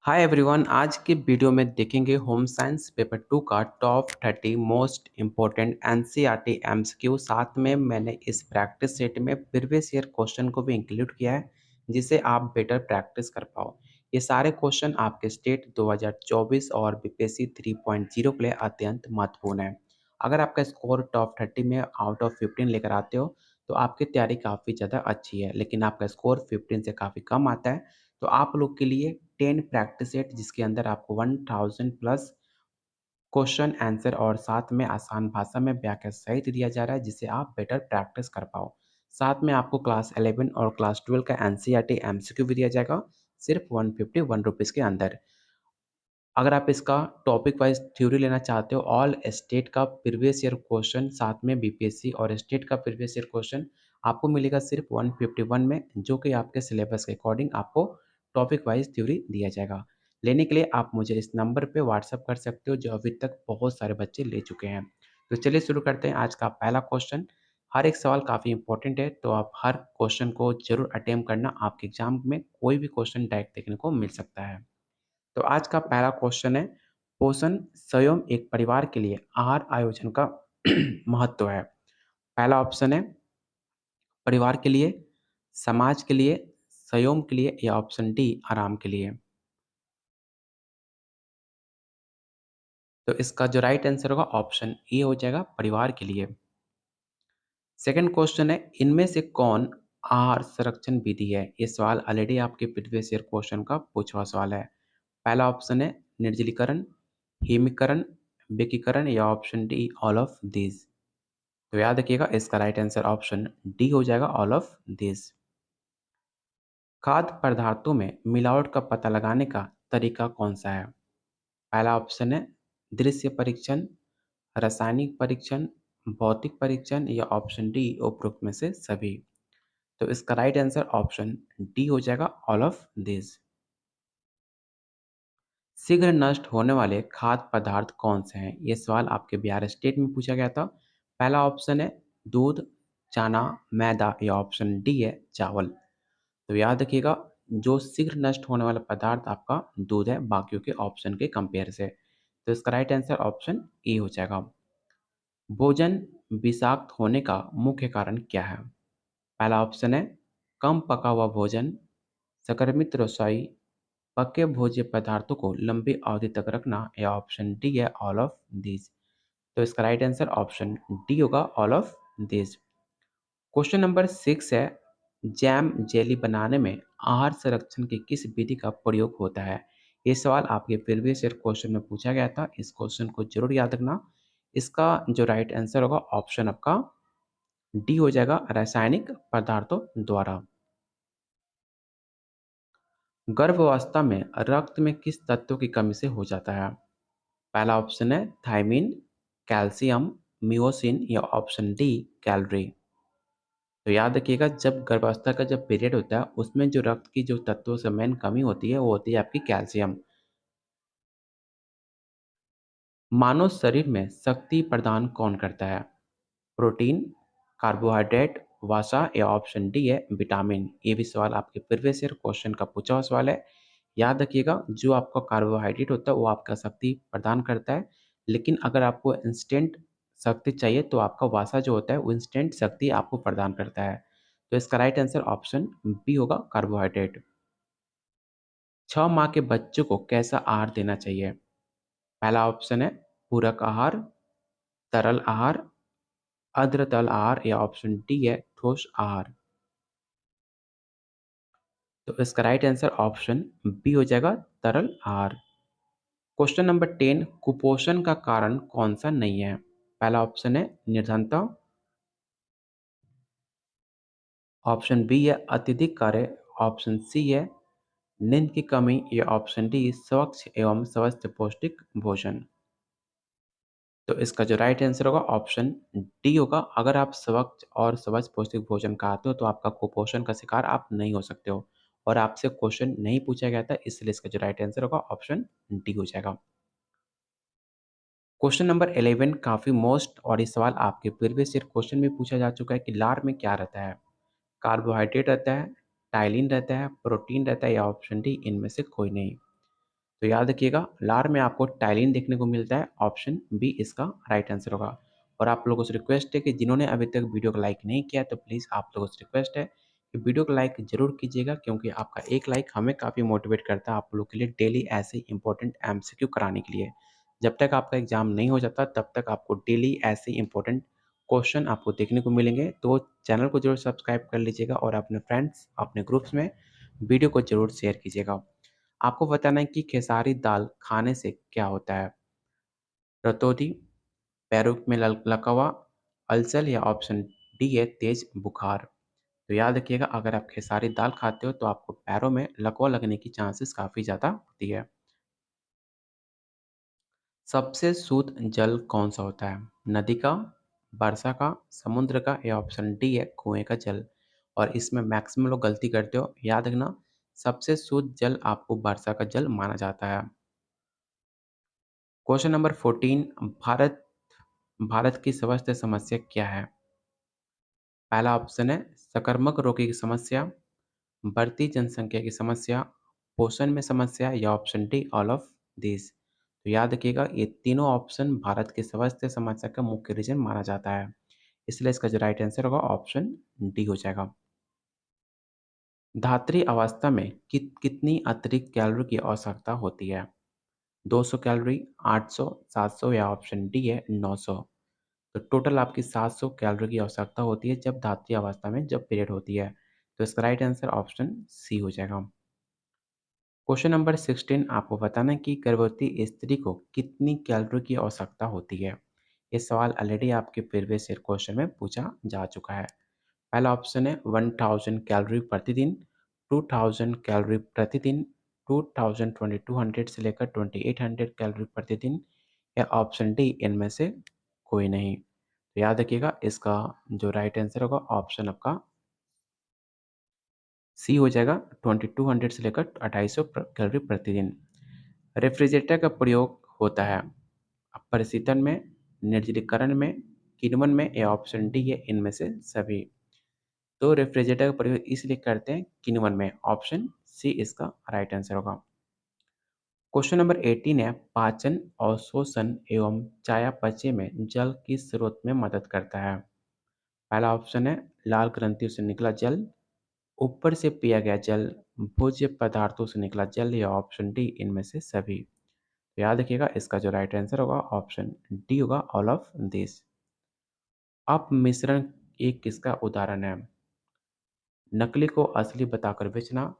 Hi everyone. आज के video में देखेंगे होम साइंस पेपर 2 का top 30 most important NCERT MCQ. साथ में मैंने इस प्रैक्टिस सेट में प्रीवियस ईयर क्वेश्चन को भी इंक्लूड किया है जिसे आप बेटर प्रैक्टिस कर पाओ। ये सारे क्वेश्चन आपके स्टेट 2024 और बीपीएससी 3.0 के लिए अत्यंत महत्वपूर्ण है। अगर आपका स्कोर टॉप 30 में आउट ऑफ 15 लेकर आते हो तो आपकी तैयारी काफ़ी ज़्यादा अच्छी है, लेकिन आपका स्कोर 15 से काफ़ी कम आता है तो आप लोग के लिए 10 प्रैक्टिस सेट जिसके अंदर आपको 1000 प्लस क्वेश्चन आंसर और साथ में आसान भाषा में व्याख्या सहित दिया जा रहा है जिसे आप बेटर प्रैक्टिस कर पाओ। साथ में आपको क्लास 11 और क्लास 12 का एनसीईआरटी एमसीक्यू भी दिया जाएगा सिर्फ 151 रुपीज़ के अंदर। अगर आप इसका टॉपिक वाइज थ्योरी लेना चाहते हो, ऑल स्टेट का प्रीवियस ईयर क्वेश्चन साथ में बीपीएससी और स्टेट का प्रीवियस ईयर क्वेश्चन आपको मिलेगा सिर्फ 151 में, जो कि आपके सिलेबस के अकॉर्डिंग आपको टॉपिक वाइज थ्योरी दिया जाएगा। लेने के लिए आप मुझे इस नंबर पे व्हाट्सअप कर सकते हो जो अभी तक बहुत सारे बच्चे ले चुके हैं। तो चलिए शुरू करते हैं आज का पहला क्वेश्चन। हर एक सवाल काफ़ी इंपॉर्टेंट है तो आप हर क्वेश्चन को जरूर अटेम्प्ट करना, आपके एग्जाम में कोई भी क्वेश्चन डायरेक्ट देखने को मिल सकता है। तो आज का पहला क्वेश्चन है, पोषण स्वयं एक परिवार के लिए आहार आयोजन का महत्व है। पहला ऑप्शन है परिवार के लिए, समाज के लिए, स्वयं के लिए या ऑप्शन डी आराम के लिए। तो इसका जो राइट आंसर होगा ऑप्शन ए हो जाएगा, परिवार के लिए। सेकंड क्वेश्चन है, इनमें से कौन आहार संरक्षण विधि है। ये सवाल ऑलरेडी आपके प्रीवियस ईयर क्वेश्चन का पूछा हुआ सवाल है। पहला ऑप्शन है निर्जलीकरण, हिमीकरण, विकिकरण या option D all of these. तो याद रखिएगा इसका राइट आंसर ऑप्शन डी हो जाएगा, ऑल ऑफ दीज। खाद्य पदार्थों में मिलावट का पता लगाने का तरीका कौन सा है। पहला ऑप्शन है दृश्य परीक्षण, रासायनिक परीक्षण, भौतिक परीक्षण या ऑप्शन डी उपरोक्त में से सभी। तो इसका राइट आंसर ऑप्शन डी हो जाएगा, ऑल ऑफ दिस। शीघ्र नष्ट होने वाले खाद्य पदार्थ कौन से हैं। ये सवाल आपके बिहार स्टेट में पूछा गया था। पहला ऑप्शन है दूध, चना, मैदा या ऑप्शन डी है चावल। तो याद रखिएगा जो शीघ्र नष्ट होने वाला पदार्थ आपका दूध है बाकियों के ऑप्शन के कंपेयर से। तो इसका राइट आंसर ऑप्शन ए हो जाएगा। भोजन विषाक्त होने का मुख्य कारण क्या है। पहला ऑप्शन है कम पका हुआ भोजन, संक्रमित रसोई, पके भोज्य पदार्थों को लंबी अवधि तक रखना या ऑप्शन डी है ऑल ऑफ दिस। तो इसका राइट आंसर ऑप्शन डी होगा, all of this. Question number 6 है, जैम जेली बनाने में आहार संरक्षण की किस विधि का प्रयोग होता है। ये सवाल आपके प्रीवियस ईयर क्वेश्चन में पूछा गया था। इस क्वेश्चन को जरूर याद रखना। इसका जो राइट आंसर होगा ऑप्शन आपका डी हो जाएगा, रासायनिक पदार्थों द्वारा। गर्भावस्था में रक्त में किस तत्व की कमी से हो जाता है। पहला ऑप्शन है थायमिन, कैल्शियम, मियोसिन या ऑप्शन डी कैलोरी। तो याद रखिएगा जब गर्भावस्था का जब पीरियड होता है उसमें जो रक्त की जो तत्वों से मेन कमी होती है वो होती है आपकी कैल्शियम। मानव शरीर में शक्ति प्रदान कौन करता है। प्रोटीन, कार्बोहाइड्रेट, वसा या ऑप्शन डी है विटामिन। ये भी सवाल आपके प्रीवियस ईयर क्वेश्चन का पूछा हुआ सवाल है। याद रखिएगा जो आपका कार्बोहाइड्रेट होता है वो आपका शक्ति प्रदान करता है, लेकिन अगर आपको इंस्टेंट शक्ति चाहिए तो आपका वसा जो होता है वो इंस्टेंट शक्ति आपको प्रदान करता है। तो इसका राइट आंसर ऑप्शन बी होगा, कार्बोहाइड्रेट। 6 माह के बच्चों को कैसा आहार देना चाहिए। पहला ऑप्शन है पूरक आहार, तरल आहार, अर्ध तरल आहार या ऑप्शन डी है ठोस आहार। तो इसका राइट आंसर ऑप्शन बी हो जाएगा, तरल आहार। क्वेश्चन नंबर 10, कुपोषण का कारण कौन सा नहीं है। पहला ऑप्शन है निर्धनता, ऑप्शन बी है अत्यधिक कार्य, ऑप्शन सी है नींद की कमी या ऑप्शन डी स्वच्छ एवं स्वस्थ पौष्टिक भोजन। तो इसका जो राइट आंसर होगा ऑप्शन डी होगा। अगर आप स्वच्छ और स्वस्थ पौष्टिक भोजन खाते हो तो आपका कुपोषण का शिकार आप नहीं हो सकते हो, और आपसे क्वेश्चन नहीं पूछा गया था इसलिए इसका जो राइट आंसर होगा ऑप्शन डी हो जाएगा। क्वेश्चन नंबर 11 काफ़ी मोस्ट, और ये सवाल आपके प्रीवियस ईयर क्वेश्चन में पूछा जा चुका है कि लार में क्या रहता है। कार्बोहाइड्रेट रहता है, टाइलिन रहता है, प्रोटीन रहता है या ऑप्शन डी इनमें से कोई नहीं। तो याद रखिएगा लार में आपको टाइलिन देखने को मिलता है, ऑप्शन बी इसका राइट आंसर होगा। और आप लोगों से रिक्वेस्ट है कि जिन्होंने अभी तक वीडियो को लाइक नहीं किया तो प्लीज़ आप लोगों से रिक्वेस्ट है कि वीडियो को लाइक ज़रूर कीजिएगा, क्योंकि आपका एक लाइक हमें काफ़ी मोटिवेट करता है आप लोगों के लिए डेली ऐसे इंपॉर्टेंट एमसीक्यू कराने के लिए। जब तक आपका एग्ज़ाम नहीं हो जाता तब तक आपको डेली ऐसे इंपॉर्टेंट क्वेश्चन आपको देखने को मिलेंगे। तो चैनल को ज़रूर सब्सक्राइब कर लीजिएगा और अपने फ्रेंड्स, अपने ग्रुप्स में वीडियो को ज़रूर शेयर कीजिएगा। आपको बताना है कि खेसारी दाल खाने से क्या होता है? रतौंधी, पैरों में लकवा, अल्सर या ऑप्शन डी है तेज बुखार। तो याद रखिएगा अगर आप खेसारी दाल खाते हो तो आपको पैरों में लकवा लगने की चांसेस काफ़ी ज़्यादा होती है। सबसे शुद्ध जल कौन-सा होता है? नदी का, वर्षा का, समुद्र का या ऑप्शन डी है कुएँ का जल। और इसमें मैक्सिमम लोग गलती करते हो। याद रखना सबसे शुद्ध जल आपको वर्षा का जल माना जाता है। क्वेश्चन नंबर 14, भारत की स्वास्थ्य समस्या क्या है? पहला ऑप्शन है संक्रामक रोगी की समस्या, बढ़ती जनसंख्या की समस्या, पोषण में समस्या या option D all of this. तो याद रखिएगा ये तीनों ऑप्शन भारत की स्वास्थ्य समस्या का मुख्य रीजन माना जाता है। इसलिए इसका जो राइट आंसर होगा ऑप्शन डी हो जाएगा। धात्री अवस्था में कितनी अतिरिक्त कैलोरी की आवश्यकता होती है? 200 कैलोरी, 800, 700 या ऑप्शन डी है 900। तो टोटल आपकी 700 कैलोरी की आवश्यकता होती है जब धात्री अवस्था में जब पीरियड होती है। तो इसका राइट आंसर ऑप्शन सी हो जाएगा। क्वेश्चन नंबर 16 आपको बताना है कि गर्भवती स्त्री को कितनी कैलोरी की आवश्यकता होती है। ये सवाल ऑलरेडी आपके प्रीवियस ईयर क्वेश्चन में पूछा जा चुका है। पहला ऑप्शन है 1000 कैलोरी प्रतिदिन, 2000 कैलोरी प्रतिदिन, 2000 2200 से लेकर 2800 कैलोरी प्रतिदिन या ऑप्शन डी इनमें से कोई नहीं। तो याद रखिएगा इसका जो राइट आंसर होगा ऑप्शन आपका सी हो जाएगा 2200 से लेकर 2800 कैलोरी प्रतिदिन। रेफ्रिजरेटर का प्रयोग होता है परिशीतन में, निर्जलीकरण में, किण्वन में या ऑप्शन डी है इनमें से सभी। तो रेफ्रिजरेटर का प्रयोग इसलिए करते हैं किण्वन में, ऑप्शन सी इसका राइट आंसर होगा। क्वेश्चन नंबर 18 है पाचन, अवशोषण एवं चयापचय में जल किस स्रोत में मदद करता है? पहला ऑप्शन है लाल ग्रंथियों से निकला जल, ऊपर से पिया गया जल, भोज्य पदार्थों से निकला जल या ऑप्शन डी इनमें से सभी। तो याद रखिएगा इसका जो राइट आंसर होगा ऑप्शन डी होगा ऑल ऑफ दिस। अप मिश्रण एक किसका उदाहरण है? नकली को असली बताकर बेचना,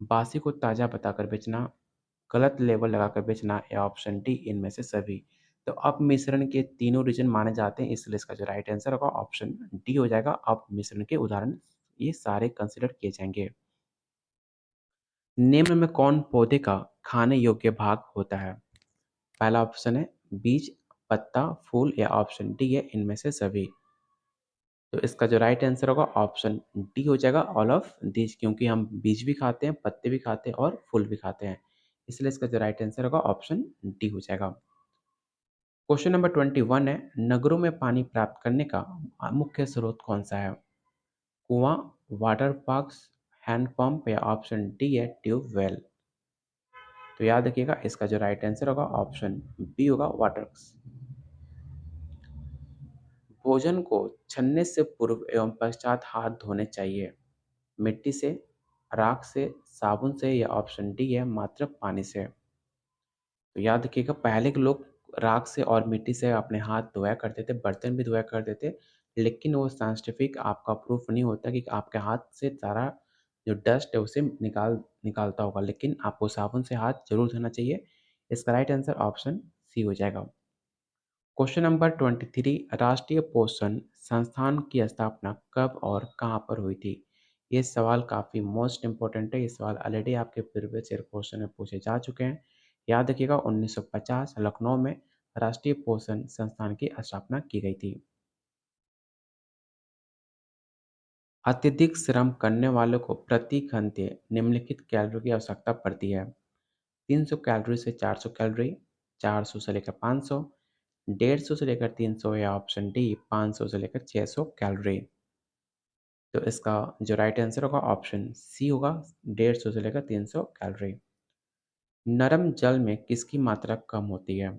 बासी को ताज़ा बताकर बेचना, गलत लेबल लगाकर बेचना या ऑप्शन डी इनमें से सभी। तो अप मिश्रण के तीनों रीजन माने जाते हैं, इसलिए इसका जो राइट आंसर होगा ऑप्शन डी हो जाएगा। अप मिश्रण के उदाहरण ये सारे कंसिडर किए जाएंगे। निम्न में कौन पौधे का खाने योग्य भाग होता है? पहला ऑप्शन है बीज, पत्ता, फूल या ऑप्शन डी है इनमें से सभी। तो इसका जो राइट आंसर होगा ऑप्शन डी हो जाएगा ऑल ऑफ दिस, क्योंकि हम बीज भी खाते हैं, पत्ते भी खाते हैं और फूल भी खाते हैं। इसलिए इसका जो राइट आंसर होगा ऑप्शन डी हो जाएगा। क्वेश्चन नंबर 21 है नगरों में पानी प्राप्त करने का मुख्य स्रोत कौन सा है? कुआं, वाटर पार्क्स, हैंडपंप या ऑप्शन डी है ट्यूबवेल। तो याद रखिएगा इसका जो राइट आंसर होगा ऑप्शन बी होगा वाटर। भोजन को छनने से पूर्व एवं पश्चात हाथ धोने चाहिए। मिट्टी से, राख से, साबुन से या ऑप्शन डी है मात्र पानी से। तो याद रखिएगा पहले के लोग राख से और मिट्टी से अपने हाथ धोया करते थे, बर्तन भी धोया करते थे, लेकिन वो साइंटिफिक आपका प्रूफ नहीं होता कि आपके हाथ से सारा जो डस्ट है उसे निकालता होगा, लेकिन आपको साबुन से हाथ जरूर धोना चाहिए। इसका राइट आंसर ऑप्शन सी हो जाएगा। क्वेश्चन नंबर 23 राष्ट्रीय पोषण संस्थान की स्थापना कब और कहाँ पर हुई थी? ये सवाल काफ़ी मोस्ट इम्पोर्टेंट है। ये सवाल ऑलरेडी आपके प्रीवियस ईयर क्वेश्चन में पूछे जा चुके हैं। याद रखिएगा 1950 लखनऊ में राष्ट्रीय पोषण संस्थान की स्थापना की गई थी। अत्यधिक श्रम करने वालों को प्रति घंटे निम्नलिखित कैलोरी की आवश्यकता पड़ती है। 300 कैलोरी से 400 कैलोरी, 400 से लेकर 500, 150 से लेकर 300 या ऑप्शन डी 500 से लेकर 600 कैलोरी। तो इसका जो राइट आंसर होगा ऑप्शन सी होगा 150 से लेकर 300 कैलोरी। नरम जल में किसकी मात्रा कम होती है?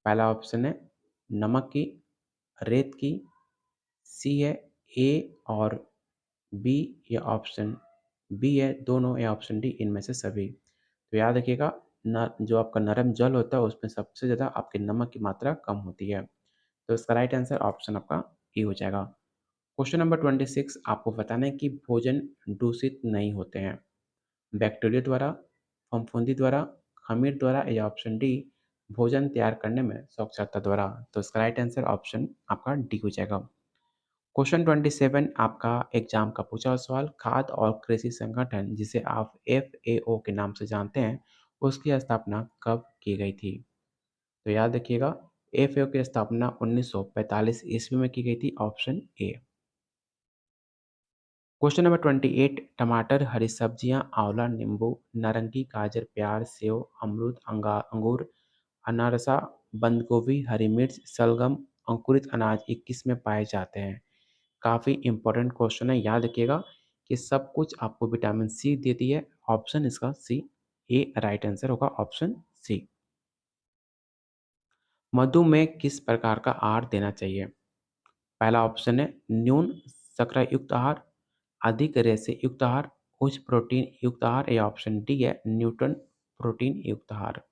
पहला ऑप्शन है नमक की, रेत की, सी है ए और बी, या ऑप्शन बी है दोनों, या ऑप्शन डी इनमें से सभी। तो याद रखिएगा, न जो आपका नरम जल होता है उसमें सबसे ज़्यादा आपके नमक की मात्रा कम होती है। तो इसका राइट आंसर ऑप्शन आपका ए हो जाएगा। क्वेश्चन नंबर 26 आपको बताना है कि भोजन दूषित नहीं होते हैं। बैक्टीरिया द्वारा, फफूंदी द्वारा, खमीर द्वारा, या ऑप्शन डी भोजन तैयार करने में साक्षरता द्वारा। तो इसका राइट आंसर ऑप्शन आपका डी हो जाएगा। क्वेश्चन 27 आपका एग्जाम का पूछा हुआ सवाल, खाद्य और कृषि संगठन जिसे आप FAO के नाम से जानते हैं, उसकी स्थापना कब की गई थी? तो याद रखिएगा, FAO की स्थापना 1945 ईस्वी में की गई थी, ऑप्शन ए। क्वेश्चन नंबर 28 टमाटर, हरी सब्जियां, आंवला, नींबू, नारंगी, गाजर, प्याज, सेव, अमरूद, अंगूर, अनारसा, बंद गोभी, हरी मिर्च, सलगम, अंकुरित अनाज ये किस में पाए जाते हैं? काफ़ी इंपॉर्टेंट क्वेश्चन है, याद रखिएगा कि सब कुछ आपको विटामिन सी देती है। ऑप्शन इसका सी, ए राइट आंसर होगा, ऑप्शन सी। मधु में किस प्रकार का आहार देना चाहिए? पहला ऑप्शन है न्यून शर्करा युक्त आहार, अधिक रेसे युक्त आहार, उच्च प्रोटीन युक्त आहार, या ऑप्शन डी है न्यूट्रन प्रोटीन युक्त आहार।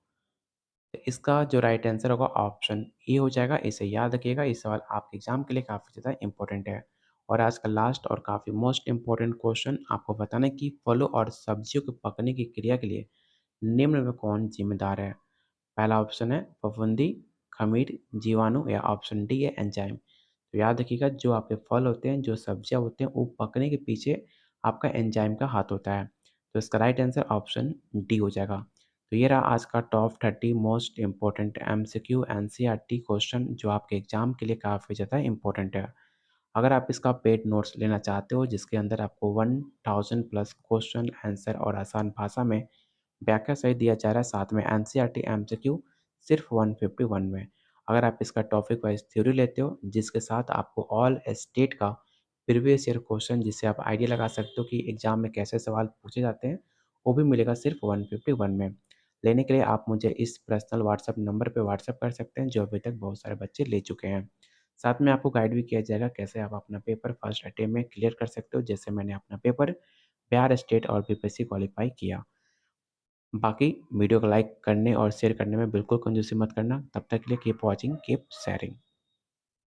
तो इसका जो राइट आंसर होगा ऑप्शन ए हो जाएगा। इसे याद रखिएगा, ये सवाल आपके एग्जाम के लिए काफ़ी ज़्यादा इंपॉर्टेंट है। और आज का लास्ट और काफ़ी मोस्ट इंपॉर्टेंट क्वेश्चन आपको बताना है कि फलों और सब्जियों को पकने की क्रिया के लिए निम्न में कौन जिम्मेदार है? पहला ऑप्शन है फफूंदी, खमीर, जीवाणु, या ऑप्शन डी है एंजाइम। तो याद रखिएगा, जो आपके फल होते हैं, जो सब्जियां होते हैं, वो पकने के पीछे आपका एंजाइम का हाथ होता है। तो इसका राइट आंसर ऑप्शन डी हो जाएगा। तो ये रहा आज का top 30 most important MCQ NCERT question, जो आपके एग्जाम के लिए काफ़ी ज़्यादा इंपॉर्टेंट है। अगर आप इसका पेड नोट्स लेना चाहते हो, जिसके अंदर आपको 1000 प्लस क्वेश्चन आंसर और आसान भाषा में व्याख्या सहित दिया जा रहा है, साथ में NCERT MCQ सिर्फ 151 में। अगर आप इसका टॉपिक वाइज थ्योरी लेते हो, जिसके साथ आपको ऑल स्टेट का प्रीवियस ईयर क्वेश्चन, जिससे आप आइडिया लगा सकते हो कि एग्जाम में कैसे सवाल पूछे जाते हैं, वो भी मिलेगा सिर्फ 151 में। लेने के लिए आप मुझे इस पर्सनल व्हाट्सएप नंबर पे व्हाट्सएप कर सकते हैं, जो अभी तक बहुत सारे बच्चे ले चुके हैं। साथ में आपको गाइड भी किया जाएगा कैसे आप अपना पेपर फर्स्ट अटेम्प्ट में क्लियर कर सकते हो, जैसे मैंने अपना पेपर बिहार स्टेट और BPSC क्वालिफाई किया। बाकी वीडियो को लाइक करने और शेयर करने में बिल्कुल कंजूसी मत करना। तब तक के लिए कीप वॉचिंग, कीप शेयरिंग।